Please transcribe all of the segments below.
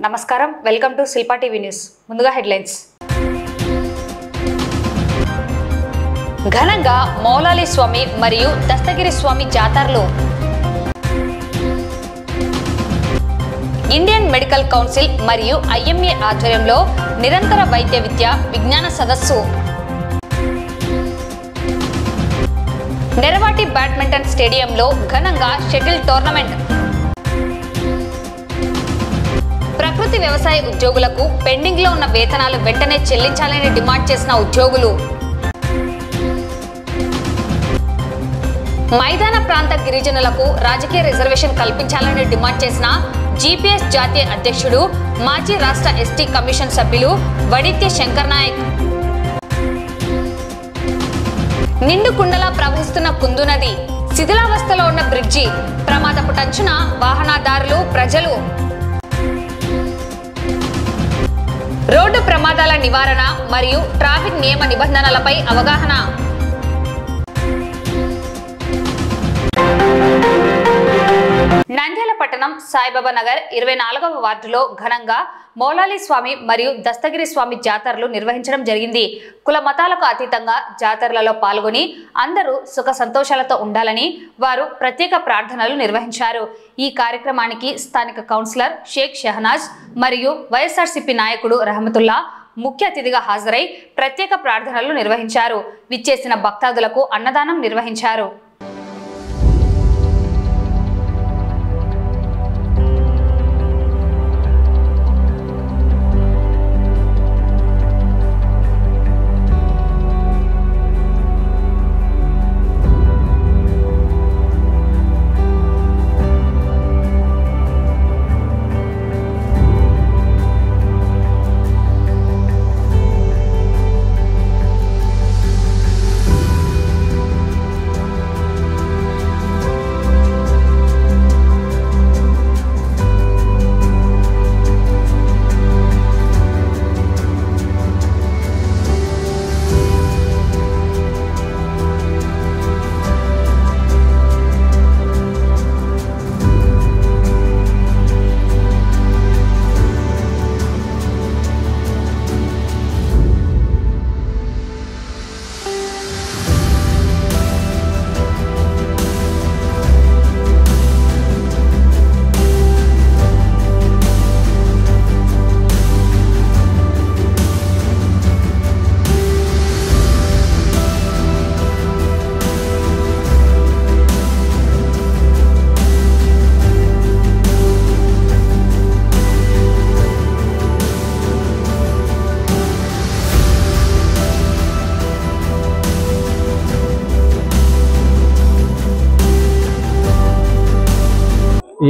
నమస్కారం, welcome to Shilpa TV news. ముందుగా headlines. ఘనంగా మౌలాలి స్వామి మరియు దస్తగిరి స్వామి జాతరలు. ఇండియన్ మెడికల్ కౌన్సిల్ మరియు IMA ఆధ్వర్యంలో నిరంతర వైద్య విద్య విజ్ఞాన సదస్సు. నెరవాటి బ్యాడ్మింటన్ స్టేడియంలో ఘనంగా షటిల్ టోర్నమెంట్. ప్రకృతి వ్యవసాయ ఉద్యోగులకు పెండింగ్ లో ఉన్న వేతనాలు వెంటనే చెల్లించాలని డిమాండ్ చేసిన ఉద్యోగులు. మైదాన ప్రాంత గిరిజనులకు రాజకీయ రిజర్వేషన్ కల్పించాలని డిమాండ్ చేసిన GPS జాతీయ అధ్యక్షుడు మాజీ రాష్ట్ర ST కమిషన్ సభ్యులు వడిత్య శంకర్ నాయక్. నిండు కుండలా ప్రవహిస్తున్న కుందు నది, శిథిలావస్థలో ఉన్న బ్రిడ్జి, ప్రమాదపు టంచున వాహనదారులు, ప్రజలు. రోడ్డు ప్రమాదాల నివారణ మరియు ట్రాఫిక్ నియమ నిబంధనలపై అవగాహన. నంద్యాల పట్టణం సాయిబాబా నగర్ 24వ వార్డులో ఘనంగా మౌలాలి స్వామి మరియు దస్తగిరి స్వామి జాతరలు నిర్వహించడం జరిగింది. కుల మతాలకు అతీతంగా జాతరలలో పాల్గొని అందరూ సుఖ సంతోషాలతో ఉండాలని వారు ప్రత్యేక ప్రార్థనలు నిర్వహించారు. ఈ కార్యక్రమానికి స్థానిక కౌన్సిలర్ షేక్ షహనాజ్ మరియు వైఎస్ఆర్సీపీ నాయకుడు రహమతుల్లా ముఖ్య అతిథిగా హాజరై ప్రత్యేక ప్రార్థనలు నిర్వహించారు. విచ్చేసిన భక్తాదులకు అన్నదానం నిర్వహించారు.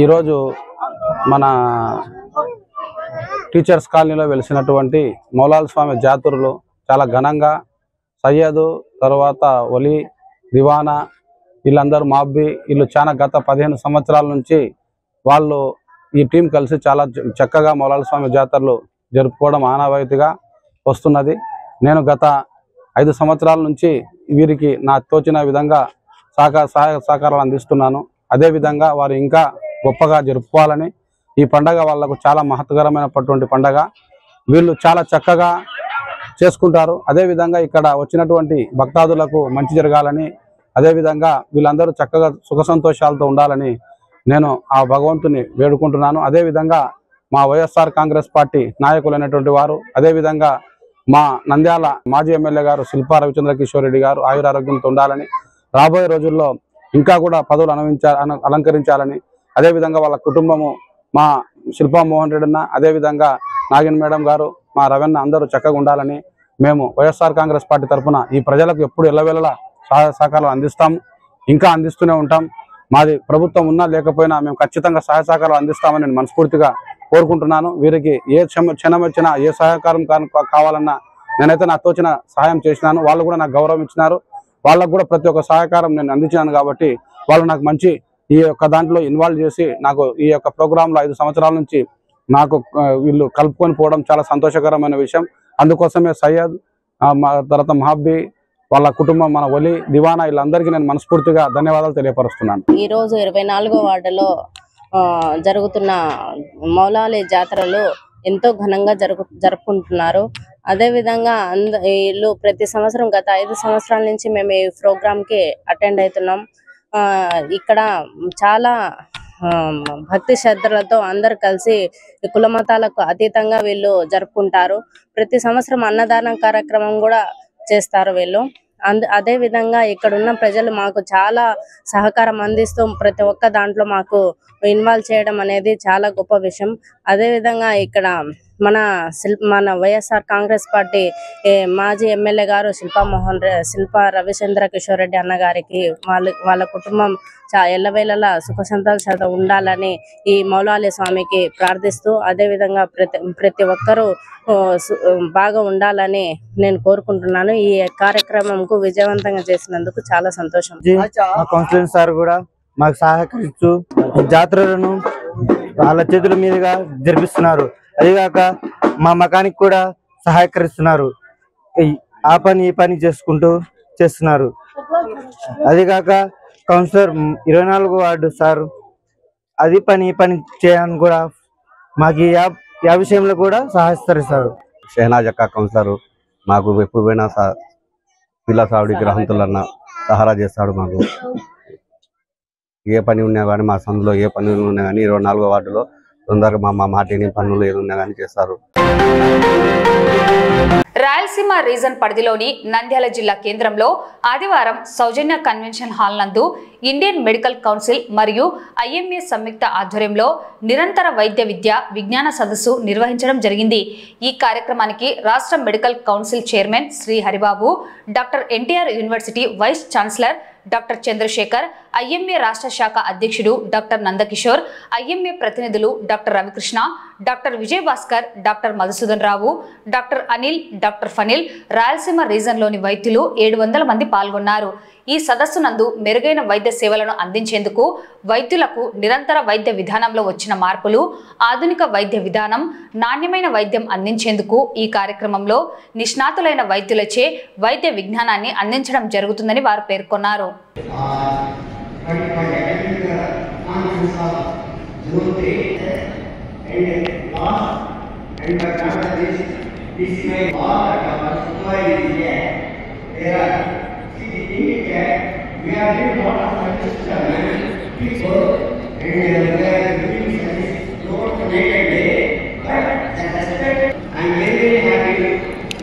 ఈరోజు మన టీచర్స్ కాలనీలో వెలిసినటువంటి మౌలాలి స్వామి జాతరలు చాలా ఘనంగా సయ్యదు, తర్వాత ఒలి, దివానా వీళ్ళందరూ మాబ్బి వీళ్ళు చాలా గత 15 సంవత్సరాల నుంచి వాళ్ళు ఈ టీం కలిసి చాలా చక్కగా మౌలాలి స్వామి జాతరలు జరుపుకోవడం ఆనవాయితీగా వస్తున్నది. నేను గత 5 సంవత్సరాల నుంచి వీరికి నా తోచిన విధంగా సహాయ సహకారాలు అందిస్తున్నాను. అదేవిధంగా వారు ఇంకా గొప్పగా జరుపుకోవాలని, ఈ పండగ వాళ్ళకు చాలా మహత్కరమైనటువంటి పండగ, వీళ్ళు చాలా చక్కగా చేసుకుంటారు. అదేవిధంగా ఇక్కడ వచ్చినటువంటి భక్తాదులకు మంచి జరగాలని, అదేవిధంగా వీళ్ళందరూ చక్కగా సుఖ సంతోషాలతో ఉండాలని నేను ఆ భగవంతుని వేడుకుంటున్నాను. అదేవిధంగా మా వైఎస్ఆర్ కాంగ్రెస్ పార్టీ నాయకులైనటువంటి వారు, అదేవిధంగా మా నంద్యాల మాజీ ఎమ్మెల్యే గారు శిల్పా రవిచంద్ర కిషోర్ రెడ్డి గారు ఆయురారోగ్యంతో ఉండాలని, రాబోయే రోజుల్లో ఇంకా కూడా పదవులు అలంకరించాలని, అదేవిధంగా వాళ్ళ కుటుంబము మా శిల్పా మోహన్ రెడ్డి అన్న, అదేవిధంగా నాగిన్ మేడం గారు, మా రవణ అందరూ చక్కగా ఉండాలని మేము వైఎస్ఆర్ కాంగ్రెస్ పార్టీ తరఫున ఈ ప్రజలకు ఎప్పుడు ఎల్లవేళలా సహాయ సహకారాలు అందిస్తాము, ఇంకా అందిస్తూనే ఉంటాం. మాది ప్రభుత్వం ఉన్నా లేకపోయినా మేము ఖచ్చితంగా సహాయ సహకారాలు అందిస్తామని నేను మనస్ఫూర్తిగా కోరుకుంటున్నాను. వీరికి ఏ క్షణం వచ్చినా ఏ సహకారం కావాలన్నా నేనైతే నాకు తోచిన సహాయం చేసినాను. వాళ్ళు కూడా నాకు గౌరవం ఇచ్చినారు. వాళ్ళకు కూడా ప్రతి ఒక్క సహకారం నేను అందించినాను. కాబట్టి వాళ్ళు నాకు మంచి ఈ యొక్క దాంట్లో ఇన్వాల్వ్ చేసి నాకు ఈ యొక్క ప్రోగ్రాంలో 5 సంవత్సరాల నుంచి నాకు వీళ్ళు కలుపుకొని పోవడం చాలా సంతోషకరమైన విషయం. అందుకోసమే సయ్యద్ తర్వాత మహబ్బీ వాళ్ళ కుటుంబం, మన ఒలి, దివానా వీళ్ళందరికీ నేను మనస్ఫూర్తిగా ధన్యవాదాలు తెలియపరుస్తున్నాను. ఈ రోజు 24వ వార్డులో జరుగుతున్న మౌలాలి జాతరలు ఎంతో ఘనంగా జరుపుకుంటున్నారు. అదేవిధంగా వీళ్ళు ప్రతి సంవత్సరం గత 5 సంవత్సరాల నుంచి మేము ఈ ప్రోగ్రామ్కి అటెండ్ అవుతున్నాం. ఇక్కడ చాలా భక్తి శ్రద్ధలతో అందరు కలిసి కుల మతాలకు అతీతంగా వీళ్ళు జరుపుకుంటారు. ప్రతి సంవత్సరం అన్నదానం కార్యక్రమం కూడా చేస్తారు వీళ్ళు. అదే విధంగా ఇక్కడ ఉన్న ప్రజలు మాకు చాలా సహకారం అందిస్తూ ప్రతి ఒక్క దాంట్లో మాకు ఇన్వాల్వ్ చేయడం అనేది చాలా గొప్ప విషయం. అదే విధంగా ఇక్కడ మన వైఎస్ఆర్ కాంగ్రెస్ పార్టీ మాజీ ఎమ్మెల్యే గారు శిల్పా రవిచంద్ర కిషోర్ రెడ్డి అన్న గారికి వాళ్ళ కుటుంబం ఎల్లవేళలా సుఖ సంతోషాలతో ఉండాలని ఈ మౌలాలి స్వామికి ప్రార్థిస్తూ, అదే విధంగా ప్రతి ఒక్కరూ బాగా ఉండాలని నేను కోరుకుంటున్నాను. ఈ కార్యక్రమంకు విజయవంతంగా చేసినందుకు చాలా సంతోషం. కౌన్సిలర్ సార్ కూడా మాకు సహకరిస్తూ జాతరలను వాళ్ళ చేతుల మీదుగా జరిపిస్తున్నారు. అదిగాక మా మకానికి కూడా సహకరిస్తున్నారు. ఆ పని ఈ పని చేసుకుంటూ చేస్తున్నారు. అదిగాక కౌన్సిలర్ 24వ వార్డు సార్ అది పని ఈ పని చేయడానికి కూడా మాకు ఆ విషయంలో కూడా సహకరిస్తారు. షెహనాజ్ అక్క కౌన్సిలర్ మాకు ఎప్పుడు పోయినా పిల్ల సావుడికి రహంతులన్న సహారా చేస్తాడు. మాకు ఏ పని ఉన్నా కానీ మా సందులో ఏ పని ఉన్నా కానీ 24వ వార్డులో తొందరగా మా మాటిని పనులు ఏదున్నా కానీ చేస్తారు. రాయలసీమ రీజన్ పరిధిలోని నంద్యాల జిల్లా కేంద్రంలో ఆదివారం సౌజన్య కన్వెన్షన్ హాల్ నందు ఇండియన్ మెడికల్ కౌన్సిల్ మరియు ఐఎంఏ సంయుక్త ఆధ్వర్యంలో నిరంతర వైద్య విద్య విజ్ఞాన సదస్సు నిర్వహించడం జరిగింది. ఈ కార్యక్రమానికి రాష్ట్ర medical council chairman Shri Haribabu, doctor NTR university vice chancellor doctor Chandrasekhar, IMA రాష్ట్ర శాఖ అధ్యక్షుడు డాక్టర్ నందకిషోర్, ఐఎంఏ ప్రతినిధులు doctor Ravikrishna, doctor Vijayabhaskar, doctor Madhusudan Rao, doctor Anil, doctor Phanil, Rayalaseema రీజన్లోని వైద్యులు 700 మంది పాల్గొన్నారు. ఈ సదస్సు నందు మెరుగైన వైద్య సేవలను అందించేందుకు వైద్యులకు నిరంతర వైద్య విధానంలో వచ్చిన మార్పులు, ఆధునిక వైద్య విధానం, నాణ్యమైన వైద్యం అందించేందుకు ఈ కార్యక్రమంలో నిష్ణాతులైన వైద్యులచే వైద్య విజ్ఞానాన్ని అందించడం జరుగుతుందని వారు పేర్కొన్నారు. We are doing a lot of people and they are doing service not connected day, but that respect, I am very, very happy.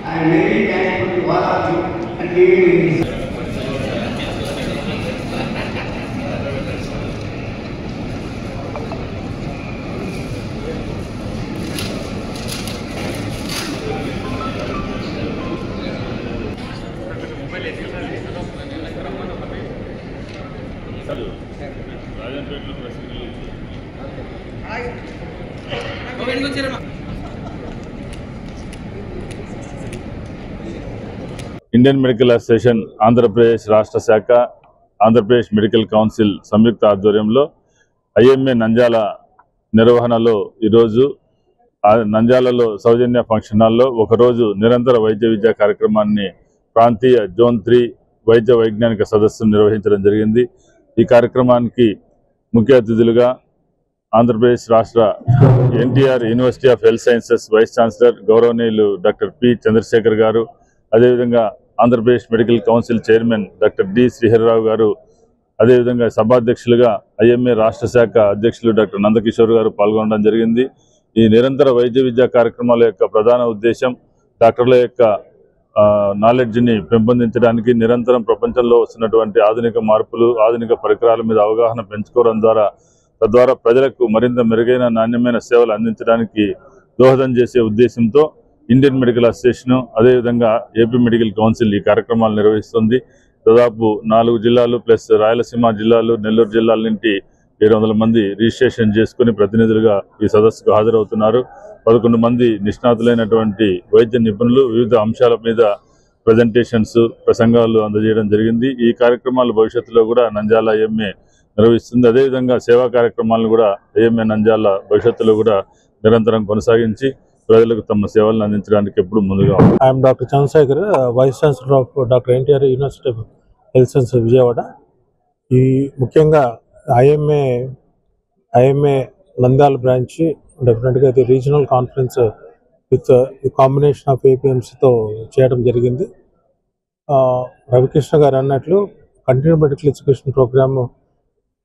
I am very thankful to all of you and giving me this. Indian Medical association Andhra Pradesh రాష్ట్ర శాఖ, Andhra Pradesh medical council సంయుక్త ఆధ్వర్యంలో IMA Nandyal నిర్వహణలో ఈరోజు నంద్యాలలో సౌజన్య function హాల్లో ఒకరోజు నిరంతర వైద్య విద్యా కార్యక్రమాన్ని ప్రాంతీయ జోన్ 3 వైద్య వైజ్ఞానిక సదస్సును నిర్వహించడం జరిగింది. ఈ కార్యక్రమానికి ముఖ్య అతిథులుగా ఆంధ్రప్రదేశ్ రాష్ట్ర NTR university of health sciences vice chancellor గౌరవనీయులు డాక్టర్ పి చంద్రశేఖర్ గారు, అదేవిధంగా Andhra Pradesh medical council chairman doctor D Sriharirao గారు, అదేవిధంగా సభాధ్యక్షులుగా ఐఎంఏ రాష్ట్ర శాఖ అధ్యక్షులు డాక్టర్ నందకిషోర్ గారు పాల్గొనడం జరిగింది. ఈ నిరంతర వైద్య విద్యా కార్యక్రమాల యొక్క ప్రధాన ఉద్దేశం డాక్టర్ల యొక్క నాలెడ్జ్ని పెంపొందించడానికి, నిరంతరం ప్రపంచంలో వస్తున్నటువంటి ఆధునిక మార్పులు, ఆధునిక పరికరాల మీద అవగాహన పెంచుకోవడం తద్వారా ప్రజలకు మరింత మెరుగైన నాణ్యమైన సేవలు అందించడానికి దోహదం చేసే ఉద్దేశంతో ఇండియన్ మెడికల్ అసోసియేషన్, అదేవిధంగా ఏపీ మెడికల్ కౌన్సిల్ ఈ కార్యక్రమాలు నిర్వహిస్తుంది. దాదాపు 4 జిల్లాలు ప్లస్ రాయలసీమ జిల్లాలు, నెల్లూరు జిల్లాల నుండి 700 మంది రిజిస్ట్రేషన్ చేసుకుని ప్రతినిధులుగా ఈ సదస్సుకు హాజరవుతున్నారు. 11 మంది నిష్ణాతులైనటువంటి వైద్య నిపుణులు వివిధ అంశాల మీద ప్రజెంటేషన్స్, ప్రసంగాలు అందజేయడం జరిగింది. ఈ కార్యక్రమాలు భవిష్యత్తులో కూడా నంద్యాల ఐఎంఏ నిర్వహిస్తుంది. అదేవిధంగా సేవా కార్యక్రమాలను కూడా ఐఎంఏ నంద్యాల భవిష్యత్తులో కూడా నిరంతరం కొనసాగించి ప్రజలకు తమ సేవలను అందించడానికి ఎప్పుడు ముందుగా. I M doctor Chandrasekhar, vice chancellor of doctor NTR university of health sciences Vijayawada. ఈ ముఖ్యంగా ఐఎంఏ నంద్యాల బ్రాంచ్ డెఫినెట్గా ఇది regional conference with combination of ఏపీఎంసీతో చేయడం జరిగింది. రవికృష్ణ గారు అన్నట్లు కంటిన్యూ మెడికల్ ఎడ్యుకేషన్ ప్రోగ్రామ్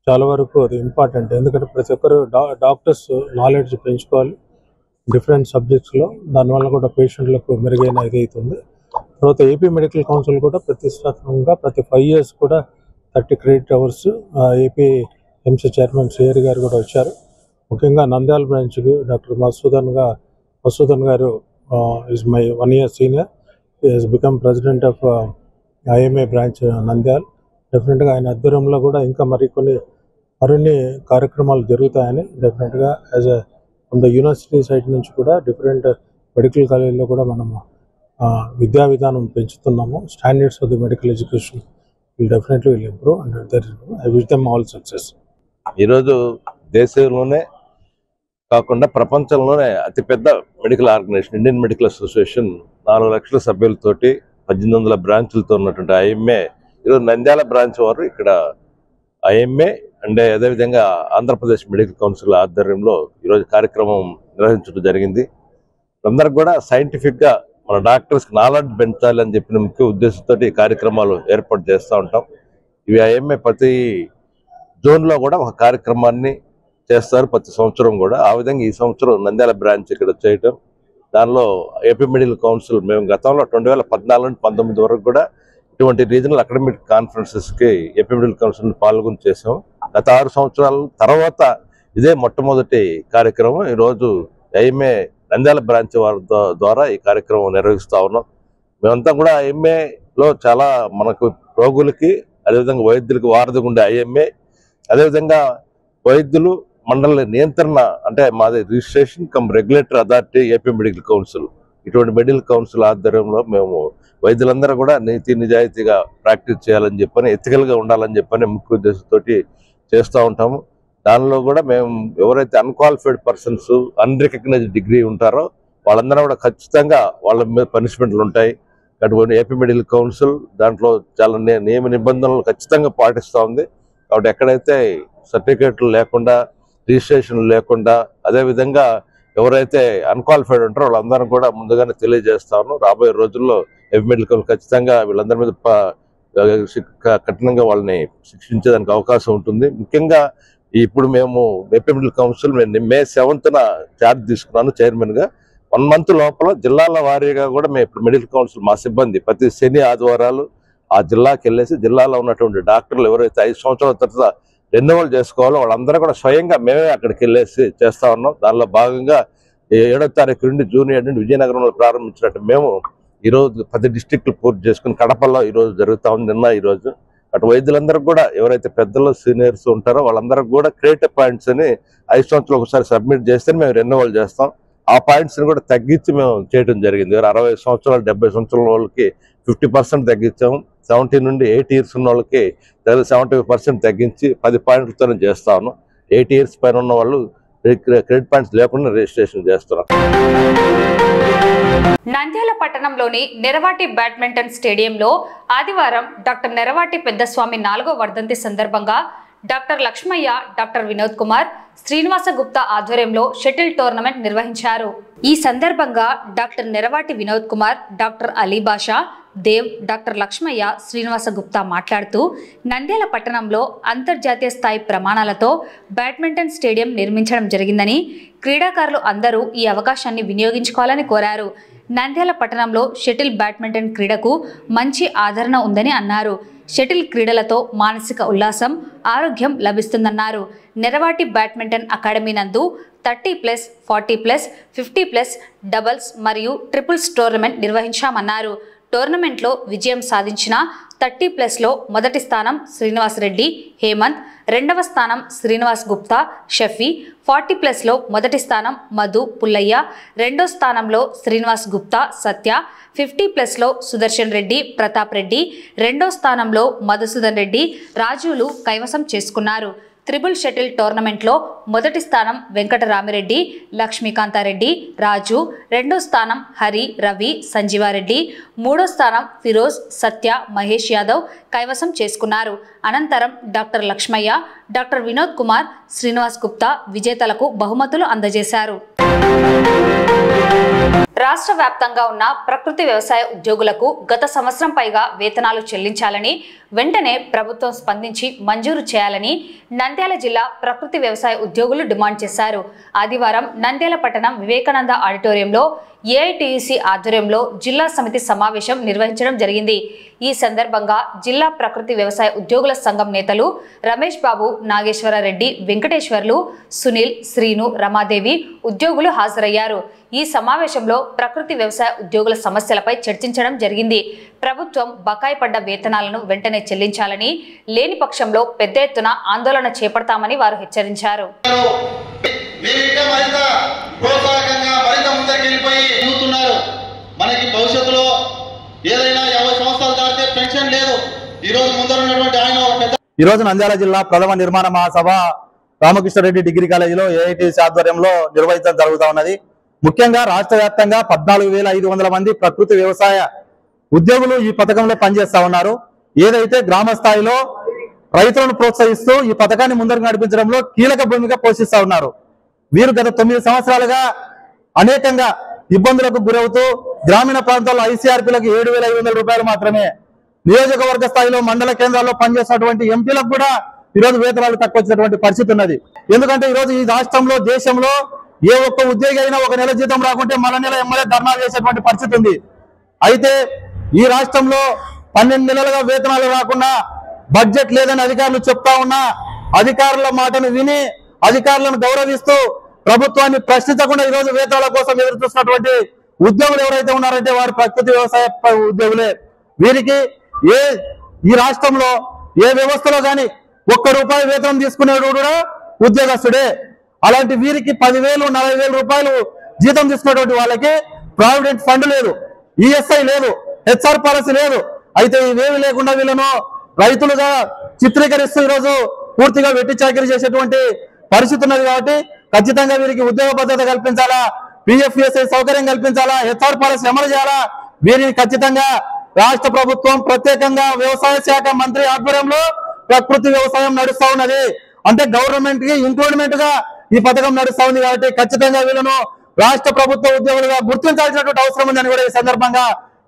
చాలా వరకు అది ఇంపార్టెంట్. ఎందుకంటే ప్రతి ఒక్కరు డాక్టర్స్ నాలెడ్జ్ పెంచుకోవాలి డిఫరెంట్ సబ్జెక్ట్స్లో. దానివల్ల కూడా పేషెంట్లకు మెరుగైన ఇది అవుతుంది. తర్వాత ఏపీ మెడికల్ కౌన్సిల్ కూడా ప్రతిష్టాత్మకంగా ప్రతి 5 years కూడా 30 credit hours AP MC chairman Srihari గారు కూడా వచ్చారు. ముఖ్యంగా నంద్యాల బ్రాంచ్కి డాక్టర్ మసూదన్ గారు is my 1 year senior. He has become president of IMA branch Nandyal. డెఫినెట్గా ఆయన ఆధ్వర్యంలో కూడా ఇంకా మరిన్ని కార్యక్రమాలు జరుగుతాయని డెఫినెట్గా as from the university side నుంచి కూడా డిఫరెంట్ మెడికల్ కాలేజీలో కూడా మనము విద్యా విధానం పెంచుతున్నాము. Standards of the medical education will improve and I wish them all success. ఈరోజు దేశంలోనే కాకుండా ప్రపంచంలోనే అతిపెద్ద medical organisation Indian Medical Association 4 లక్షల సభ్యులతోటి 1800 బ్రాంచులతో ఉన్నటువంటి ఐఎంఏ ఈరోజు నంద్యాల బ్రాంచ్ వారు ఇక్కడ ఐఎంఏ అంటే అదేవిధంగా ఆంధ్రప్రదేశ్ మెడికల్ కౌన్సిల్ ఆధ్వర్యంలో ఈరోజు కార్యక్రమం నిర్వహించడం జరిగింది. అందరికి కూడా సైంటిఫిక్గా మన డాక్టర్స్కి నాలెడ్జ్ పెంచాలి అని చెప్పిన ముఖ్య ఉద్దేశంతో ఈ కార్యక్రమాలు ఏర్పాటు చేస్తూ ఉంటాం. ఇవి ఐఎంఏ ప్రతి జోన్లో కూడా ఒక కార్యక్రమాన్ని చేస్తారు ప్రతి సంవత్సరం కూడా. ఆ విధంగా ఈ సంవత్సరం నంద్యాల బ్రాంచ్ ఇక్కడ చేయటం, దానిలో ఏపీ మెడికల్ కౌన్సిల్ మేము గతంలో 2014 నుండి 2019 వరకు కూడా ఇటువంటి రీజనల్ అకాడమిక్ కాన్ఫరెన్సెస్కి ఏపీ మెడికల్ కౌన్సిల్ పాల్గొని చేసాం. గత 6 సంవత్సరాల తర్వాత ఇదే మొట్టమొదటి కార్యక్రమం ఈరోజు ఐఎంఏ నంద్యాల బ్రాంచ్ వారి ద్వారా ఈ కార్యక్రమం నిర్వహిస్తూ ఉన్నాం. మేమంతా కూడా ఐఎంఏలో చాలా మనకు రోగులకి అదేవిధంగా వైద్యులకి వారధిగా ఉండే ఐఎంఏ, అదేవిధంగా వైద్యులు మండలి నియంత్రణ అంటే మాది registration come regulatory authority AP medical council. ఇటువంటి మెడికల్ కౌన్సిల్ ఆధ్వర్యంలో మేము వైద్యులందరూ కూడా నీతి నిజాయితీగా ప్రాక్టీస్ చేయాలని చెప్పని, ఎథికల్గా ఉండాలని చెప్పని ముఖ్య ఉద్దేశంతో చేస్తూ ఉంటాము. దానిలో కూడా మేము ఎవరైతే అన్క్వాలిఫైడ్ పర్సన్స్ అన్రికగ్నైజ్డ్ డిగ్రీ ఉంటారో వాళ్ళందరూ కూడా ఖచ్చితంగా వాళ్ళ మీద పనిష్మెంట్లు ఉంటాయి. అటువంటి ఏపీ మెడికల్ కౌన్సిల్ దాంట్లో చాలా నియమ నిబంధనలు ఖచ్చితంగా పాటిస్తూ ఉంది. కాబట్టి ఎక్కడైతే సర్టిఫికేట్లు లేకుండా రిజిస్ట్రేషన్ లేకుండా అదేవిధంగా ఎవరైతే అన్క్వాలిఫైడ్ ఉంటారో వాళ్ళందరూ కూడా ముందుగానే తెలియజేస్తాను. రాబోయే రోజుల్లో ఏపీ మెడికల్ కౌన్సిల్ ఖచ్చితంగా వీళ్ళందరి మీద కఠినంగా వాళ్ళని శిక్షించేదానికి అవకాశం ఉంటుంది. ముఖ్యంగా ఇప్పుడు మేము ఏపీ మెడికల్ కౌన్సిల్ మే 7th ఛార్జ్ తీసుకున్నాను చైర్మన్గా. 1 month లోపల జిల్లాల వారీగా కూడా మేము ఇప్పుడు మెడికల్ కౌన్సిల్ మా సిబ్బంది ప్రతి శని ఆదివారాలు ఆ జిల్లాకి వెళ్ళేసి జిల్లాలో ఉన్నటువంటి డాక్టర్లు ఎవరైతే 5 సంవత్సరాల తర్వాత రెన్యువల్ చేసుకోవాలో వాళ్ళందరూ కూడా స్వయంగా మేమే అక్కడికి వెళ్ళేసి చేస్తూ ఉన్నాం. దానిలో భాగంగా 7వ తారీఖు నుండి జూన్ 7 నుండి విజయనగరంలో ప్రారంభించినట్టు మేము ఈరోజు 10 డిస్ట్రిక్ట్లు పూర్తి చేసుకుని కడపలో ఈరోజు జరుగుతూ ఉంది. నిన్న ఈరోజు అటు వైద్యులందరూ కూడా ఎవరైతే పెద్దలు సీనియర్స్ ఉంటారో వాళ్ళందరూ కూడా క్రియేటివ్ పాయింట్స్ అని 5 సంవత్సరాలు ఒకసారి సబ్మిట్ చేస్తే మేము రెన్యువల్ చేస్తాం. ఆ పాయింట్స్ని కూడా తగ్గించి మేము చేయడం జరిగింది. 60 సంవత్సరాలు 70 సంవత్సరాల వాళ్ళకి 50% తగ్గించాము. 70 నుండి 80 years ఉన్న వాళ్ళకి 75% తగ్గించి 10 పాయింట్లతోనే చేస్తా ఉన్నాం. 80 years పైన ఉన్న వాళ్ళు క్రెడిట్ పాయింట్స్ లేకుండా రిజిస్ట్రేషన్ చేస్తున్నారు. నంద్యాల పట్టణంలోని నెరవాటి బ్యాడ్మింటన్ స్టేడియంలో ఆదివారం డాక్టర్ నెరవాటి పెద్దస్వామి 4వ వర్ధంతి సందర్భంగా డాక్టర్ లక్ష్మయ్య, డాక్టర్ వినోద్ కుమార్, శ్రీనివాస గుప్తా ఆధ్వర్యంలో షటిల్ టోర్నమెంట్ నిర్వహించారు. ఈ సందర్భంగా doctor Neravati Vinod Kumar, doctor Alibasha, Dev, doctor Lakshmaiah, Srinivasa Gupta మాట్లాడుతూ నంద్యాల పట్టణంలో అంతర్జాతీయ స్థాయి ప్రమాణాలతో బ్యాడ్మింటన్ స్టేడియం నిర్మించడం జరిగిందని, క్రీడాకారులు అందరూ ఈ అవకాశాన్ని వినియోగించుకోవాలని కోరారు. నంద్యాల పట్టణంలో షటిల్ బ్యాడ్మింటన్ క్రీడకు మంచి ఆదరణ ఉందని అన్నారు. షటిల్ క్రీడలతో మానసిక ఉల్లాసం, ఆరోగ్యం లభిస్తుందన్నారు. నెరవాటి బ్యాడ్మింటన్ అకాడమీ నందు 30+, 40+, 50+ డబుల్స్ మరియు ట్రిపుల్స్ టోర్నమెంట్ నిర్వహించామన్నారు. టోర్నమెంట్లో విజయం సాధించిన 30+లో మొదటి స్థానం శ్రీనివాస్ రెడ్డి, హేమంత్, 2వ స్థానం శ్రీనివాస్ గుప్తా, షఫీ, 40+లో మొదటి స్థానం మధు పుల్లయ్య, 2వ స్థానంలో శ్రీనివాస్ గుప్తా, సత్య, 50+లో సుదర్శన్ రెడ్డి, ప్రతాప్ రెడ్డి, 2వ స్థానంలో మధుసూదన్ రెడ్డి, రాజులు కైవసం చేసుకున్నారు. త్రిబుల్ షటిల్ టోర్నమెంట్లో మొదటి స్థానం వెంకటరామిరెడ్డి, లక్ష్మీకాంతారెడ్డి, రాజు, రెండో స్థానం హరి, రవి, సంజీవారెడ్డి, మూడో స్థానం ఫిరోజ్, సత్య, మహేష్ యాదవ్ కైవసం చేసుకున్నారు. అనంతరం డాక్టర్ లక్ష్మయ్య, డాక్టర్ వినోద్ కుమార్, శ్రీనివాస్ గుప్తా విజేతలకు బహుమతులు అందజేశారు. రాష్ట్ర వ్యాప్తంగా ఉన్న ప్రకృతి వ్యవసాయ ఉద్యోగులకు గత సంవత్సరం పైగా వేతనాలు చెల్లించాలని, వెంటనే ప్రభుత్వం స్పందించి మంజూరు చేయాలని నంద్యాల జిల్లా ప్రకృతి వ్యవసాయ ఉద్యోగులు డిమాండ్ చేశారు. ఆదివారం నంద్యాల పట్టణం వివేకానంద ఆడిటోరియంలో ఏఐటీయూసీ ఆధ్వర్యంలో జిల్లా సమితి సమావేశం నిర్వహించడం జరిగింది. ఈ సందర్భంగా జిల్లా ప్రకృతి వ్యవసాయ ఉద్యోగుల సంఘం నేతలు రమేష్ బాబు, నాగేశ్వరరెడ్డి, వెంకటేశ్వర్లు, సునీల్, శ్రీను, రమాదేవి ఉద్యోగులు హాజరయ్యారు. ఈ సమావేశంలో ప్రకృతి వ్యవసాయ ఉద్యోగుల సమస్యలపై చర్చించడం జరిగింది. ప్రభుత్వం బకాయి పడ్డ వేతనాలను వెంటనే చెల్లించాలని, లేని పక్షంలో పెద్ద ఎత్తున ఆందోళన చేపడతామని వారు హెచ్చరించారు. మనకి భవిష్యత్తులో ఏదైనా 50 సంవత్సరాలు దాటితే పెన్షన్ లేదు. ఈ రోజు నంద్యాల జిల్లా ప్రథమ నిర్మాణ మహాసభ రామకృష్ణారెడ్డి డిగ్రీ కాలేజీలో ఏఐటీసీ ఆధ్వర్యంలో నిర్వహించడం జరుగుతూ ఉన్నది. ముఖ్యంగా రాష్ట్ర వ్యాప్తంగా 14,500 మంది ప్రకృతి వ్యవసాయ ఉద్యోగులు ఈ పథకంలో పనిచేస్తా ఉన్నారు. ఏదైతే గ్రామ స్థాయిలో రైతులను ప్రోత్సహిస్తూ ఈ పథకాన్ని ముందరకు నడిపించడంలో కీలక భూమిక పోషిస్తా ఉన్నారు. వీరు గత 9 సంవత్సరాలుగా అనేకంగా ఇబ్బందులకు గురవుతూ గ్రామీణ ప్రాంతాల్లో ఐసీఆర్పీలకు 7,500 రూపాయలు మాత్రమే, నియోజకవర్గ స్థాయిలో మండల కేంద్రాల్లో పనిచేసినటువంటి ఎంపీలకు కూడా ఈరోజు వేతనాలు తక్కువ వచ్చినటువంటి పరిస్థితి ఉన్నది. ఎందుకంటే ఈరోజు ఈ రాష్ట్రంలో, దేశంలో ఏ ఒక్క ఉద్యోగి అయినా ఒక నెల జీతం రాకుంటే మరో నెల ఎమ్మెల్యే ధర్నాలు చేసేటువంటి పరిస్థితి ఉంది. అయితే ఈ రాష్ట్రంలో 12 నెలలుగా వేతనాలు రాకుండా బడ్జెట్ లేదని అధికారులు చెప్తా ఉన్నా అధికారుల మాటను విని అధికారులను గౌరవిస్తూ ప్రభుత్వాన్ని ప్రశ్నించకుండా ఈరోజు వేతనాల కోసం ఎదురు చూస్తున్నటువంటి ఉద్యోగులు ఎవరైతే ఉన్నారంటే వారు ప్రకృతి వ్యవసాయ ఉద్యోగులే. వీరికి ఈ రాష్ట్రంలో ఏ వ్యవస్థలో కానీ ₹1 వేతనం తీసుకునేవాడు కూడా ఉద్యోగస్తుడే. అలాంటి వీరికి 10,000, 40,000 రూపాయలు జీతం తీసుకునేటువంటి వాళ్ళకి ప్రావిడెంట్ ఫండ్ లేదు, ఈఎస్ఐ లేదు, హెచ్ఆర్ పాలసీ లేదు. అయితే ఇవేమి లేకుండా వీళ్ళను రైతులుగా చిత్రీకరిస్తూ ఈరోజు పూర్తిగా వెట్టి చాకరీ చేసేటువంటి పరిస్థితి ఉన్నది. కాబట్టి ఖచ్చితంగా వీరికి ఉద్యోగ భద్రత కల్పించాలా, పిఎఫ్ఈఎస్ఐ సౌకర్యం కల్పించాలా, హెచ్ఆర్ పాలసీ అమలు చేయాలా. వీరిని ఖచ్చితంగా రాష్ట్ర ప్రభుత్వం ప్రత్యేకంగా వ్యవసాయ శాఖ మంత్రి ఆధ్వర్యంలో ప్రకృతి వ్యవసాయం నడుస్తా ఉన్నది. అంటే గవర్నమెంట్ కి ఇంక్లూడ్మెంట్ గా ఈ పథకం నడుస్తా ఉంది. కాబట్టి ఖచ్చితంగా వీళ్ళను రాష్ట్ర ప్రభుత్వ ఉద్యోగులుగా గుర్తించాల్సినటువంటి అవసరం ఉందని కూడా ఈ సందర్భంగా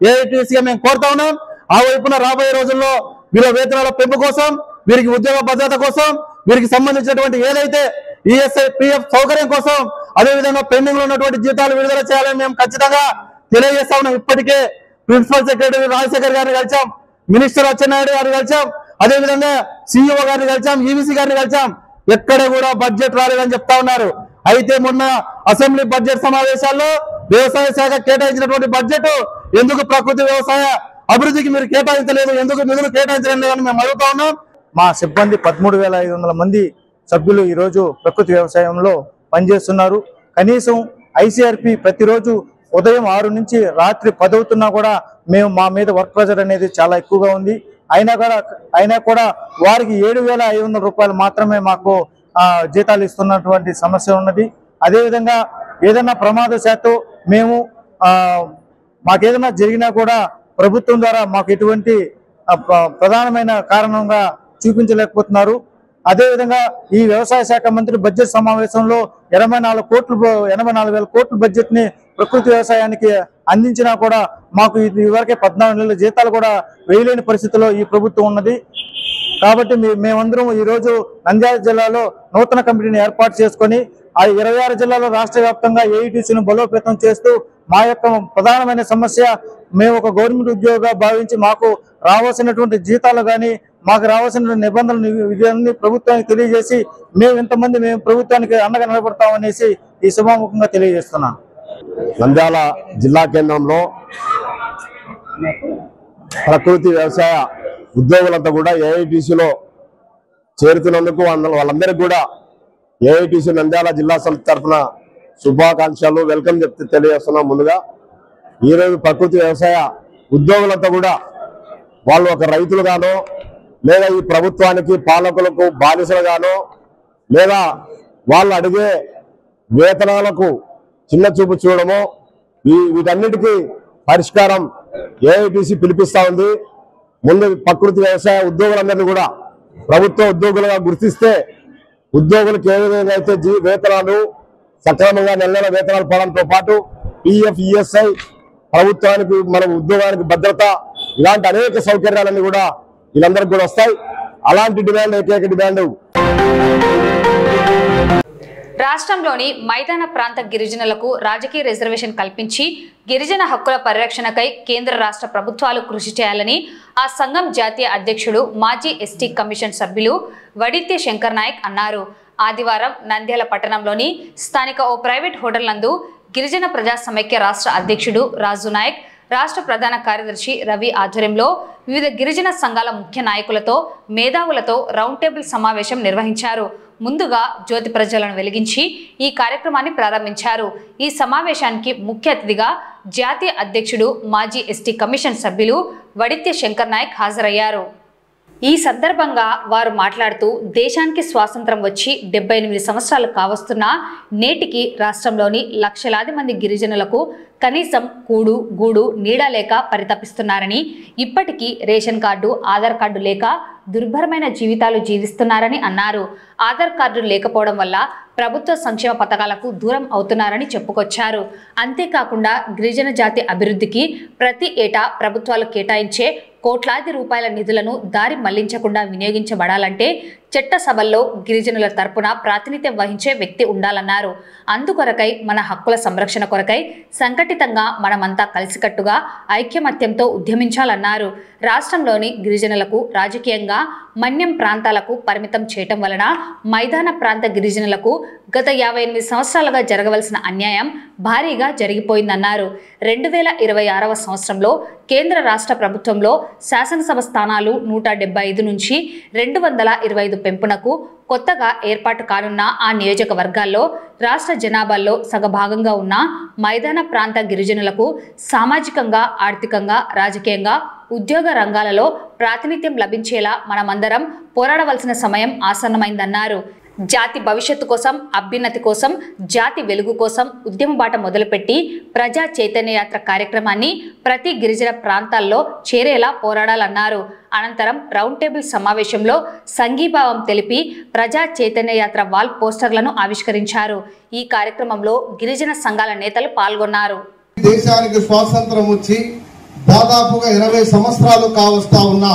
ఏఐటీసీగా మేము కోరుతా ఉన్నాం. ఆ వైపున రాబోయే రోజుల్లో వీళ్ళ వేతనాల పెంపు కోసం, వీరికి ఉద్యోగ భద్రత కోసం, వీరికి సంబంధించినటువంటి ఏదైతే ఈఎస్ఐ, పిఎఫ్ సౌకర్యం కోసం, అదేవిధంగా పెండింగ్ లో ఉన్నటువంటి జీతాలు విడుదల చేయాలని మేము ఖచ్చితంగా తెలియజేస్తా ఉన్నాం. ఇప్పటికే ప్రిన్సిపల్ సెక్రటరీ రాజశేఖర్ గారిని కలిసాం, మినిస్టర్ అచ్చెన్నాయుడు గారిని కలిసాం, అదేవిధంగా సిఇఓ గారిని కలిసాం, ఈవీసీ గారిని కలిసాం. ఎక్కడ కూడా బడ్జెట్ రాలేదని చెప్తా ఉన్నారు. అయితే మొన్న అసెంబ్లీ బడ్జెట్ సమావేశాల్లో వ్యవసాయ శాఖ కేటాయించినటువంటి బడ్జెట్ ఎందుకు ప్రకృతి వ్యవసాయ అభివృద్ధికి మీరు కేటాయించలేదు, ఎందుకు నిధులు కేటాయించలేదు అని మేము అడుగుతా ఉన్నాం. మా సిబ్బంది 13,500 మంది సభ్యులు ఈరోజు ప్రకృతి వ్యవసాయంలో పనిచేస్తున్నారు. కనీసం ఐసీఆర్పీ ప్రతిరోజు ఉదయం 6 నుంచి రాత్రి 10 అవుతున్నా కూడా మా మీద వర్క్ ప్రెజర్ అనేది చాలా ఎక్కువగా ఉంది. అయినా కూడా వారికి 7,500 రూపాయలు మాత్రమే మాకు జీతాలు ఇస్తున్నటువంటి సమస్య ఉన్నది. అదేవిధంగా ఏదైనా ప్రమాదశాత్తు మేము మాకేదైనా జరిగినా కూడా ప్రభుత్వం ద్వారా మాకు ఎటువంటి ప్రధానమైన కారణంగా చూపించలేకపోతున్నారు. అదేవిధంగా ఈ వ్యవసాయ శాఖ మంత్రి బడ్జెట్ సమావేశంలో 84,000 కోట్ల బడ్జెట్ ని ప్రకృతి వ్యవసాయానికి అందించినా కూడా మాకు ఇదివరకే 14 నెలల జీతాలు కూడా వేయలేని పరిస్థితిలో ఈ ప్రభుత్వం ఉన్నది. కాబట్టి మేమందరం ఈరోజు నంద్యాల జిల్లాలో నూతన కమిటీని ఏర్పాటు చేసుకొని ఆ 26 జిల్లాలో రాష్ట్ర వ్యాప్తంగా ఏఐటీసీని బలోపేతం చేస్తూ మా యొక్క ప్రధానమైన సమస్య, మేము ఒక గవర్నమెంట్ ఉద్యోగిగా భావించి మాకు రావాల్సినటువంటి జీతాలు కానీ మాకు రావాల్సిన నిబంధనలు ఇవన్నీ ప్రభుత్వానికి తెలియజేసి మేము ప్రభుత్వానికి అండగా నిలబడతామనేసి ఈ సభాముఖంగా తెలియజేస్తున్నాను. నంద్యాల జిల్లా కేంద్రంలో ప్రకృతి వ్యవసాయ ఉద్యోగులంతా కూడా ఏఐటీసీలో చేరుతున్నందుకు వాళ్ళందరికీ కూడా ఏఐటీసీ నంద్యాల జిల్లా సమితి తరఫున శుభాకాంక్షలు, వెల్కమ్ తెలియజేస్తున్నాం. ముందుగా ఈరోజు ప్రకృతి వ్యవసాయ ఉద్యోగులంతా కూడా వాళ్ళు ఒక రైతులుగానో లేదా ఈ ప్రభుత్వానికి పాలకులకు బానిసలుగానో లేదా వాళ్ళు అడిగే వేతనాలకు చిన్న చూపు చూడడమో వీటన్నిటికీ పరిష్కారం ఏఐటీసీ పిలిపిస్తా ఉంది. ముందు ప్రకృతి వ్యవసాయ ఉద్యోగులందరినీ కూడా ప్రభుత్వ ఉద్యోగులుగా గుర్తిస్తే ఉద్యోగులకు ఏ విధంగా అయితే వేతనాలు సక్రమంగా నెల నెల వేతనాలు పడడంతో పాటు పిఎఫ్, ఈఎస్ఐ, ప్రభుత్వానికి మన ఉద్యోగానికి భద్రత, ఇలాంటి అనేక సౌకర్యాలన్నీ కూడా వీళ్ళందరికీ కూడా వస్తాయి. అలాంటి డిమాండ్ ఏకైక డిమాండ్ రాష్ట్రంలోని మైదాన ప్రాంత గిరిజనులకు రాజకీయ రిజర్వేషన్ కల్పించి గిరిజన హక్కుల పరిరక్షణకై కేంద్ర రాష్ట్ర ప్రభుత్వాలు కృషి చేయాలని ఆ సంఘం జాతీయ అధ్యక్షుడు మాజీ ఎస్టీ కమిషన్ సభ్యులు వడిత్య శంకర్ నాయక్ అన్నారు. ఆదివారం నంద్యాల పట్టణంలోని స్థానిక ఓ ప్రైవేట్ హోటల్ నందు గిరిజన ప్రజా సమైక్య రాష్ట్ర అధ్యక్షుడు రాజు నాయక్, రాష్ట్ర ప్రధాన కార్యదర్శి రవి ఆధ్వర్యంలో వివిధ గిరిజన సంఘాల ముఖ్య నాయకులతో మేధావులతో రౌండ్ టేబుల్ సమావేశం నిర్వహించారు. ముందుగా జ్యోతి ప్రజ్వలన వెలిగించి ఈ కార్యక్రమాన్ని ప్రారంభించారు. ఈ సమావేశానికి ముఖ్య అతిథిగా జాతీయ అధ్యక్షుడు మాజీ ఎస్టీ కమిషన్ సభ్యులు వడిత్య శంకర్ నాయక్ హాజరయ్యారు. ఈ సందర్భంగా వారు మాట్లాడుతూ దేశానికి స్వాతంత్రం వచ్చి 78 సంవత్సరాలు కావస్తున్నా నేటికి రాష్ట్రంలోని లక్షలాది మంది గిరిజనులకు కనీసం కూడు గూడు నీడ లేక పరితపిస్తున్నారని, ఇప్పటికీ రేషన్ కార్డు, ఆధార్ కార్డు లేక దుర్భరమైన జీవితాలు జీవిస్తున్నారని అన్నారు. ఆధార్ కార్డు లేకపోవడం వల్ల ప్రభుత్వ సంక్షేమ పథకాలకు దూరం అవుతున్నారని చెప్పుకొచ్చారు. అంతేకాకుండా గిరిజన జాతి అభివృద్ధికి ప్రతి ఏటా ప్రభుత్వాలు కేటాయించే కోట్లాది రూపాయల నిధులను దారి మళ్లించకుండా వినియోగించబడాలంటే చట్టసభల్లో గిరిజనుల తరపున ప్రాతినిధ్యం వహించే వ్యక్తి ఉండాలన్నారు. అందుకొరకై మన హక్కుల సంరక్షణ కొరకై సంఘటితంగా మనమంతా కలిసికట్టుగా ఐక్యమత్యంతో ఉద్యమించాలన్నారు. రాష్ట్రంలోని గిరిజనులకు రాజకీయంగా మన్యం ప్రాంతాలకు పరిమితం చేయటం వలన మైదాన ప్రాంత గిరిజనులకు గత 58 సంవత్సరాలుగా జరగవలసిన అన్యాయం భారీగా జరిగిపోయిందన్నారు. 2026వ సంవత్సరంలో కేంద్ర రాష్ట్ర ప్రభుత్వంలో శాసనసభ స్థానాలు 175 నుంచి 225 పెంపునకు కొత్తగా ఏర్పాటు కానున్న ఆ నియోజకవర్గాల్లో రాష్ట్ర జనాభాలో సగభాగంగా ఉన్న మైదాన ప్రాంత గిరిజనులకు సామాజికంగా, ఆర్థికంగా, రాజకీయంగా, ఉద్యోగ రంగాలలో ప్రాతినిధ్యం లభించేలా మనమందరం పోరాడవలసిన సమయం ఆసన్నమైందన్నారు. జాతి భవిష్యత్తు కోసం, అభ్యున్నతి కోసం, జాతి వెలుగు కోసం ఉద్యమ బాట మొదలుపెట్టి ప్రజా చైతన్య యాత్ర కార్యక్రమాన్ని ప్రతి గిరిజన ప్రాంతాల్లో చేరేలా పోరాడాలన్నారు. అనంతరం రౌండ్ టేబుల్ సమావేశంలో సంఘీభావం తెలిపి ప్రజా చైతన్య యాత్ర వాల్ పోస్టర్లను ఆవిష్కరించారు. ఈ కార్యక్రమంలో గిరిజన సంఘాల నేతలు పాల్గొన్నారు. దేశానికి స్వాతంత్రం వచ్చి దాదాపుగా 20 సంవత్సరాలు కావస్తా ఉన్నా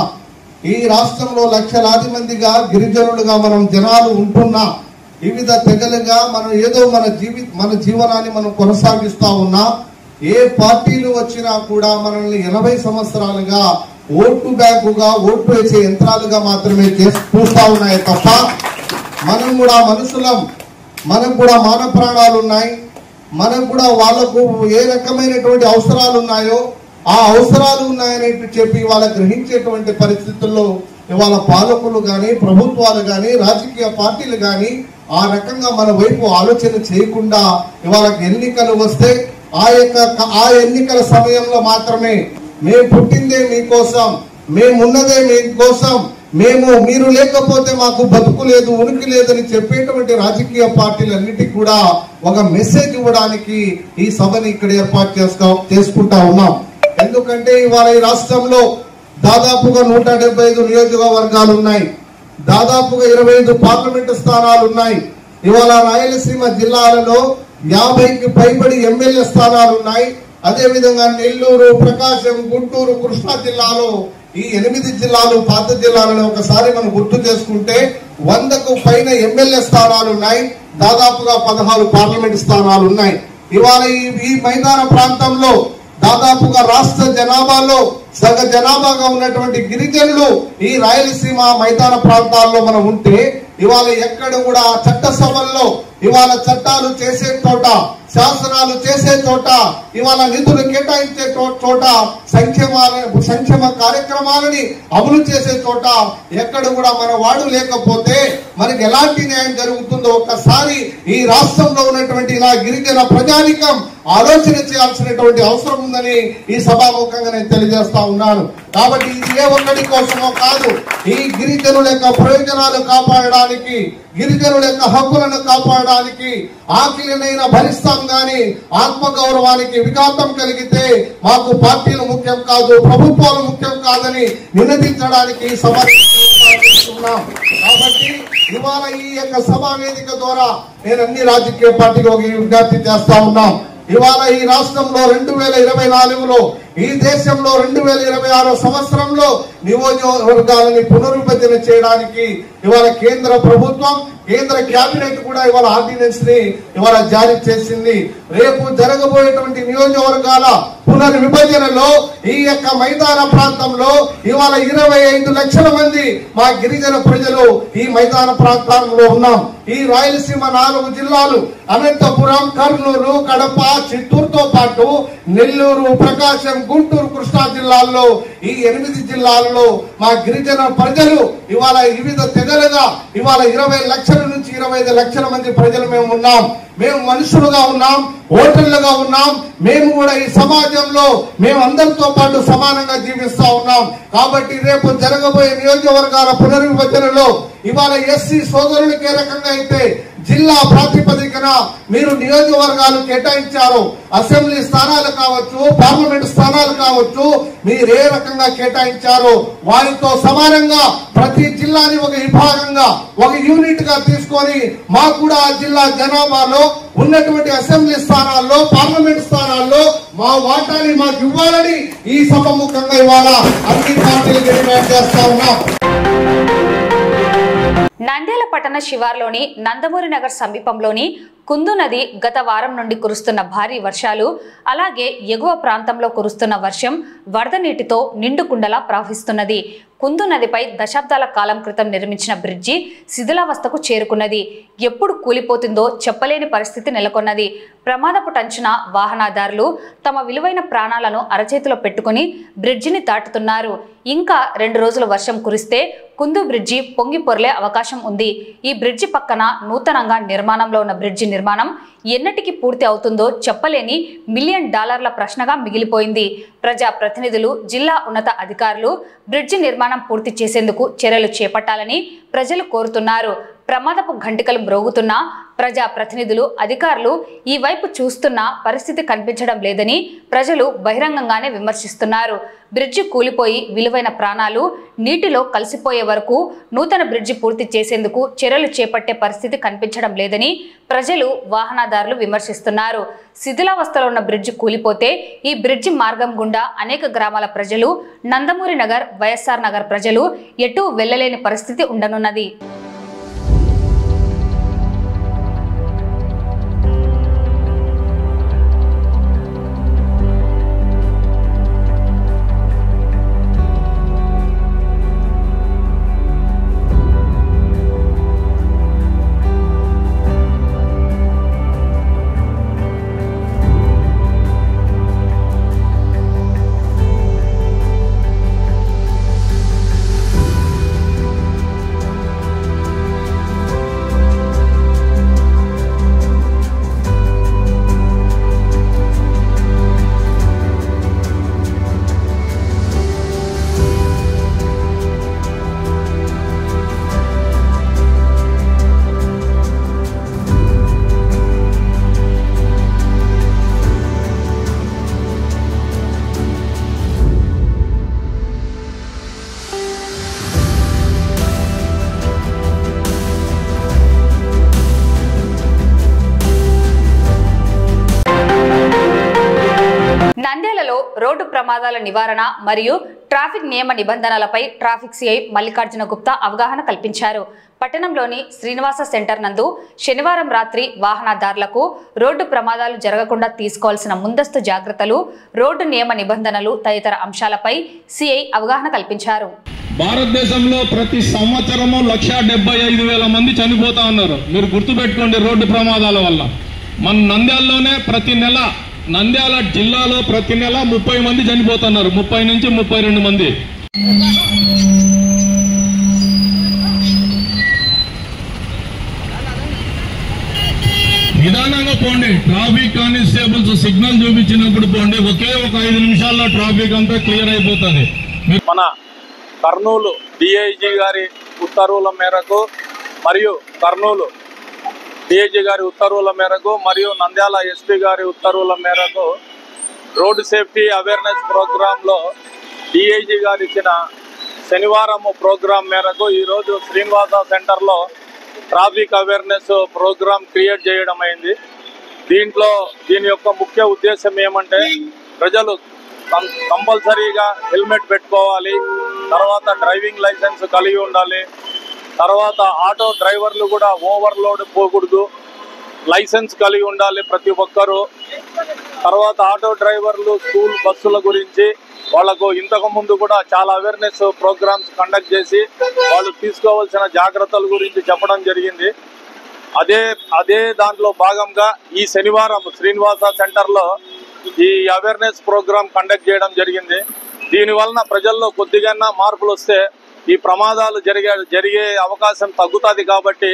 ఈ రాష్ట్రంలో లక్షలాది మందిగా గిరిజనులుగా మనం జనాలు ఉంటున్నా, వివిధ తెగలుగా మనం ఏదో మన జీవనాన్ని మనం కొనసాగిస్తా ఉన్నా, ఏ పార్టీలు వచ్చినా కూడా మనల్ని 80 సంవత్సరాలుగా ఓటు బ్యాంకుగా, ఓటు వేసే యంత్రాలుగా మాత్రమే చూస్తా ఉన్నాయి తప్ప మనం కూడా మనుషులం, మనకు కూడా మాన ప్రాణాలు ఉన్నాయి, మనకు కూడా వాళ్లకు ఏ రకమైనటువంటి అవసరాలు ఉన్నాయో ఆ అవసరాలు ఉన్నాయని చెప్పి వాళ్ళ గ్రహించేటువంటి పరిస్థితుల్లో ఇవాళ పాలకులు కానీ, ప్రభుత్వాలు కానీ, రాజకీయ పార్టీలు కానీ ఆ రకంగా మన వైపు ఆలోచన చేయకుండా ఇవాళ ఎన్నికలు వస్తే ఆ ఎన్నికల సమయంలో మాత్రమే మేము పుట్టిందే మీకోసం, మేమున్నదే మీకోసం, మీరు లేకపోతే మాకు బతుకు లేదు, ఉనికి లేదని చెప్పేటువంటి రాజకీయ పార్టీలన్నిటికీ కూడా ఒక మెసేజ్ ఇవ్వడానికి ఈ సభని ఇక్కడ ఏర్పాటు చేసుకుంటా ఉన్నాం. ఎందుకంటే ఇవాళ ఈ రాష్ట్రంలో దాదాపుగా 175 నియోజకవర్గాలు ఉన్నాయి, దాదాపుగా 25 పార్లమెంటు స్థానాలు ఉన్నాయి. ఇవాళ రాయలసీమ జిల్లాలలో 50కి పైబడి ఎమ్మెల్యే స్థానాలు ఉన్నాయి. అదే విధంగా నెల్లూరు, ప్రకాశం, గుంటూరు, కృష్ణా జిల్లాలో ఈ 8 జిల్లాలు, పాత జిల్లాలను ఒకసారి మనం గుర్తు చేసుకుంటే 100కు పైన ఎమ్మెల్యే స్థానాలు ఉన్నాయి, దాదాపుగా 16 పార్లమెంట్ స్థానాలు ఉన్నాయి. ఇవాళ ఈ మైదాన ప్రాంతంలో దాదాపుగా రాష్ట్ర జనాభాలో సగ జనాభాగా ఉన్నటువంటి గిరిజనులు ఈ రాయలసీమ మైదాన ప్రాంతాల్లో మనం ఉంటే ఇవాళ ఎక్కడ కూడా చట్టసభల్లో ఇవాళ చట్టాలు చేసే చోట శాసనాలు చేసే చోట, ఇవాళ నిధులు కేటాయించే చోట, సంక్షేమ కార్యక్రమాలని అమలు చేసే చోట ఎక్కడ కూడా మన వాడు లేకపోతే మనకి ఎలాంటి న్యాయం జరుగుతుందో ఒక్కసారి ఈ రాష్ట్రంలో ఉన్నటువంటి ఇలా గిరిజన ప్రజానికం ఆలోచన చేయాల్సినటువంటి అవసరం ఉందని ఈ సభాముఖంగా నేను తెలియజేస్తా ఉన్నాను. కాబట్టి ఇది ఏ ఒక్కడి కోసమో కాదు, ఈ గిరిజనుల యొక్క ప్రయోజనాలు కాపాడడానికి, గిరిజనుల యొక్క హక్కులను కాపాడడానికి ఆకిలినైనా భరిస్తాం గాని ఆత్మగౌరవానికి విఘాతం కలిగితే మాకు పార్టీలు ముఖ్యం కాదు, ప్రభుత్వాలు ముఖ్యం కాదని నినదించడానికి ఈ సభ చేస్తున్నాం. కాబట్టి ఇవాళ ఈ యొక్క సభా వేదిక ద్వారా నేను అన్ని రాజకీయ పార్టీలకు విజ్ఞప్తి చేస్తా ఉన్నాం. ఇవాళ ఈ రాష్ట్రంలో 2024లో, ఈ దేశంలో 2026 సంవత్సరంలో నియోజకవర్గాలని పునర్విభజన చేయడానికి ఇవాళ కేంద్ర ప్రభుత్వం, కేంద్ర కేబినెట్ కూడా ఇవాళ ఆర్డినెన్స్ ని ఇవాళ జారీ చేసింది. రేపు జరగబోయేటువంటి నియోజకవర్గాల పునర్విభజనలో ఈ యొక్క మైదాన ప్రాంతంలో ఇవాళ 25 లక్షల మంది మా గిరిజన ప్రజలు ఈ మైదాన ప్రాంతంలో ఉన్నాం. ఈ రాయలసీమ 4 జిల్లాలు అనంతపురం, కర్నూలు, కడప, చిత్తూరుతో పాటు నెల్లూరు, ప్రకాశం, గుంటూరు, కృష్ణా జిల్లాల్లో ఈ 8 జిల్లాలలో మా గిరిజన ప్రజలు ఇవాళ వివిధ తెగలుగా ఇవాళ 20 లక్షల నుంచి 25 లక్షల మంది ప్రజలు మేము ఉన్నాం. మేము మనుషులుగా ఉన్నాం, ఓటర్లుగా ఉన్నాం. మేము కూడా ఈ సమాజంలో మేము అందరితో పాటు సమానంగా జీవిస్తా ఉన్నాం. కాబట్టి రేపు జరగబోయే నియోజకవర్గాల పునర్విభజనలో ఇవాళ ఎస్సీ సోదరులకు ఏ రకంగా అయితే జిల్లా ప్రాతిపదికన మీరు నియోజకవర్గాలు కేటాయించారు, అసెంబ్లీ స్థానాలు కావచ్చు, పార్లమెంట్ స్థానాలు కావచ్చు, మీరు ఏ రకంగా కేటాయించారో వారితో సమానంగా ప్రతి జిల్లాని ఒక విభాగంగా, ఒక యూనిట్ గా తీసుకొని మాకు కూడా ఆ జిల్లా జనాభాలో ఉన్నటువంటి అసెంబ్లీ స్థానాల్లో, పార్లమెంట్ స్థానాల్లో మా వాటాని మాకు ఇవ్వాలని ఈ సభముఖంగా ఇవాళ అన్ని పార్టీలు డిమాండ్ చేస్తా ఉన్నాం. నంద్యాల పట్టణ శివార్లోని నందమూరి నగర్ సమీపంలోని కుందు నది గత వారం నుండి కురుస్తున్న భారీ వర్షాలు, అలాగే ఎగువ ప్రాంతంలో కురుస్తున్న వర్షం వరద నీటితో నిండుకుండలా ప్రవహిస్తున్నది. కుందు నదిపై దశాబ్దాల కాలం క్రితం నిర్మించిన బ్రిడ్జి శిథిలావస్థకు చేరుకున్నది. ఎప్పుడు కూలిపోతుందో చెప్పలేని పరిస్థితి నెలకొన్నది. ప్రమాదపు టంచున వాహనదారులు తమ విలువైన ప్రాణాలను అరచేతిలో పెట్టుకుని బ్రిడ్జిని దాటుతున్నారు. ఇంకా 2 రోజులు వర్షం కురిస్తే కుందు బ్రిడ్జి పొంగి పొర్లే అవకాశం ఉంది. ఈ బ్రిడ్జి పక్కన నూతనంగా నిర్మాణంలో ఉన్న బ్రిడ్జి నిర్మాణం ఎన్నటికి పూర్తి అవుతుందో చెప్పలేని $1 మిలియన్ ప్రశ్నగా మిగిలిపోయింది. ప్రజా ప్రతినిధులు, జిల్లా ఉన్నత అధికారులు బ్రిడ్జి నిర్మాణం పూర్తి చేసేందుకు చర్యలు చేపట్టాలని ప్రజలు కోరుతున్నారు. ప్రమాదపు ఘంటికలు మ్రోగుతున్నా ప్రజా ప్రతినిధులు, అధికారులు ఈ వైపు చూస్తున్న పరిస్థితి కనిపించడం లేదని ప్రజలు బహిరంగంగానే విమర్శిస్తున్నారు. బ్రిడ్జి కూలిపోయి విలువైన ప్రాణాలు నీటిలో కలిసిపోయే వరకు నూతన బ్రిడ్జి పూర్తి చేసేందుకు చర్యలు చేపట్టే పరిస్థితి కనిపించడం లేదని ప్రజలు, వాహనదారులు విమర్శిస్తున్నారు. శిథిలావస్థలో ఉన్న బ్రిడ్జి కూలిపోతే ఈ బ్రిడ్జి మార్గం గుండా అనేక గ్రామాల ప్రజలు, నందమూరి నగర్, వైఎస్ఆర్ నగర్ ప్రజలు ఎటూ వెళ్లలేని పరిస్థితి ఉండనున్నది. నంద్యాలలో రోడ్డు ప్రమాదాల నివారణ మరియు ట్రాఫిక్ నియమ నిబంధనలపై ట్రాఫిక్ సిఐ మల్లికార్జున గుప్తా అవగాహన కల్పించారు. పట్టణంలోని శ్రీనివాస సెంటర్ నందు శనివారం రాత్రి వాహనదారులకు రోడ్డు ప్రమాదాలు జరగకుండా తీసుకోవాల్సిన ముందస్తు జాగ్రత్తలు, రోడ్డు నియమ నిబంధనలు తదితర అంశాలపై సిఐ అవగాహన కల్పించారు. భారతదేశంలో ప్రతి సంవత్సరము 175,000 మంది చనిపోతా ఉన్నారు. మీరు గుర్తుపెట్టుకోండి, రోడ్డు ప్రమాదాల వల్ల మన నంద్యాలలోనే ప్రతి నెల నంద్యాల జిల్లాలో ప్రతి నెల 30 మంది చనిపోతున్నారు, 30 నుంచి 32 మంది. నిదానంగా పోండి, ట్రాఫిక్ కానిస్టేబుల్స్ సిగ్నల్ చూపించినప్పుడు పోండి. ఒకే ఒక 5 నిమిషాల్లో ట్రాఫిక్ అంతా క్లియర్ అయిపోతుంది. మన కర్నూలు డిఐజీ గారి ఉత్తర్వుల మేరకు మరియు కర్నూలు డిఐజీ గారి ఉత్తర్వుల మేరకు మరియు నంద్యాల ఎస్పీ గారి ఉత్తర్వుల మేరకు రోడ్ సేఫ్టీ అవేర్నెస్ ప్రోగ్రాంలో డిఐజీ గారు ఇచ్చిన శనివారం ప్రోగ్రాం మేరకు ఈరోజు శ్రీనివాస సెంటర్లో ట్రాఫిక్ అవేర్నెస్ ప్రోగ్రాం క్రియేట్ చేయడం అయింది. దీని యొక్క ముఖ్య ఉద్దేశం ఏమంటే ప్రజలు కంపల్సరీగా హెల్మెట్ పెట్టుకోవాలి, తర్వాత డ్రైవింగ్ లైసెన్స్ కలిగి ఉండాలి, తర్వాత ఆటో డ్రైవర్లు కూడా ఓవర్లోడ్ పోకూడదు, లైసెన్స్ కలిగి ఉండాలి ప్రతి ఒక్కరూ. తర్వాత ఆటో డ్రైవర్లు స్కూల్ బస్సుల గురించి వాళ్లకు ఇంతకు ముందు కూడా చాలా అవేర్నెస్ ప్రోగ్రామ్స్ కండక్ట్ చేసి వాళ్ళు తీసుకోవాల్సిన జాగ్రత్తల గురించి చెప్పడం జరిగింది. అదే దాంట్లో భాగంగా ఈ శనివారం శ్రీనివాస సెంటర్లో ఈ అవేర్నెస్ ప్రోగ్రాం కండక్ట్ చేయడం జరిగింది. దీనివలన ప్రజల్లో కొద్దిగా మార్పులు వస్తే ఈ ప్రమాదాలు జరిగే అవకాశం తగ్గుతుంది. కాబట్టి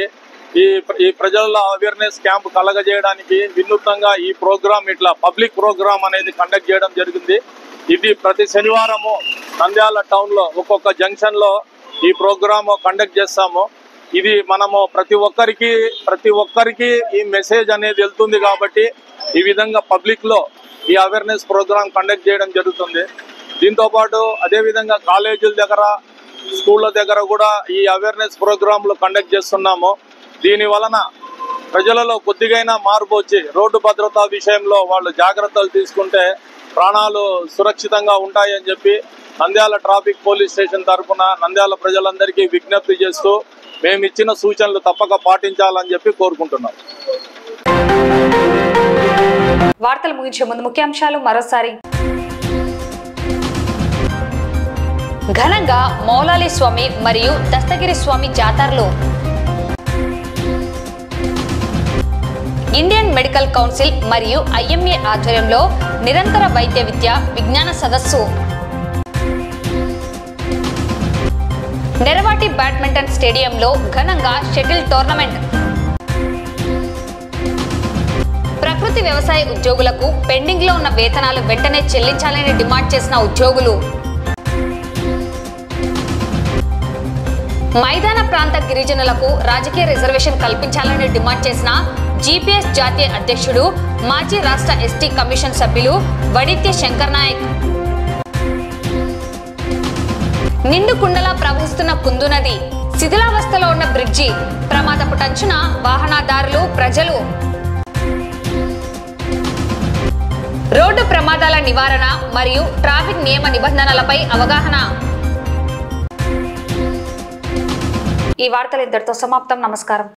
ఈ ప్రజల్లో అవేర్నెస్ క్యాంప్ కలగజేయడానికి వినూత్నంగా ఈ ప్రోగ్రాం ఇట్లా పబ్లిక్ ప్రోగ్రాం అనేది కండక్ట్ చేయడం జరిగింది. ఇది ప్రతి శనివారము నంద్యాల టౌన్లో ఒక్కొక్క జంక్షన్లో ఈ ప్రోగ్రాము కండక్ట్ చేస్తాము. ఇది మనము ప్రతి ఒక్కరికి ఈ మెసేజ్ అనేది వెళ్తుంది. కాబట్టి ఈ విధంగా పబ్లిక్లో ఈ అవేర్నెస్ ప్రోగ్రాం కండక్ట్ చేయడం జరుగుతుంది. దీంతోపాటు అదేవిధంగా కాలేజీల దగ్గర స్కూళ్ళ దగ్గర కూడా ఈ అవేర్నెస్ ప్రోగ్రాంలు కండక్ట్ చేస్తున్నాము. దీని వలన ప్రజలలో కొద్దిగైనా మార్పు వచ్చి రోడ్డు భద్రతా విషయంలో వాళ్ళు జాగ్రత్తలు తీసుకుంటే ప్రాణాలు సురక్షితంగా ఉంటాయని చెప్పి నంద్యాల ట్రాఫిక్ పోలీస్ స్టేషన్ తరఫున నంద్యాల ప్రజలందరికీ విజ్ఞప్తి చేస్తూ మేము ఇచ్చిన సూచనలు తప్పక పాటించాలని చెప్పి కోరుకుంటున్నాం. వార్తలు ముగించే ముందు ముఖ్యాంశాలు మరోసారి. ఘనంగా మౌలాలి స్వామి మరియు దస్తగిరి స్వామి జాతరలు. ఇండియన్ మెడికల్ కౌన్సిల్ మరియు ఐఎంఏ ఆధ్వర్యంలో నిరంతర వైద్య విద్య విజ్ఞాన సదస్సు. నెరవాటి బ్యాడ్మింటన్ స్టేడియంలో ఘనంగా షటిల్ టోర్నమెంట్. ప్రకృతి వ్యవసాయ ఉద్యోగులకు పెండింగ్ లో ఉన్న వేతనాలు వెంటనే చెల్లించాలని డిమాండ్ చేసిన ఉద్యోగులు. మైదాన ప్రాంత గిరిజనులకు రాజకీయ రిజర్వేషన్ కల్పించాలని డిమాండ్ చేసిన జీపీఎస్ జాతీయ అధ్యక్షుడు మాజీ రాష్ట్ర ఎస్టీ కమిషన్ సభ్యులు వడిత్య శంకర్ నాయక్. నిండు కుండలా ప్రవహిస్తున్న కుందు నది, శిథిలావస్థలో ఉన్న బ్రిడ్జి, ప్రమాదపు టంచున వాహనదారులు ప్రజలు. రోడ్డు ప్రమాదాల నివారణ మరియు ట్రాఫిక్ నియమ నిబంధనలపై అవగాహన. ఈ వార్తలు ఇంతటితో సమాప్తం. నమస్కారం.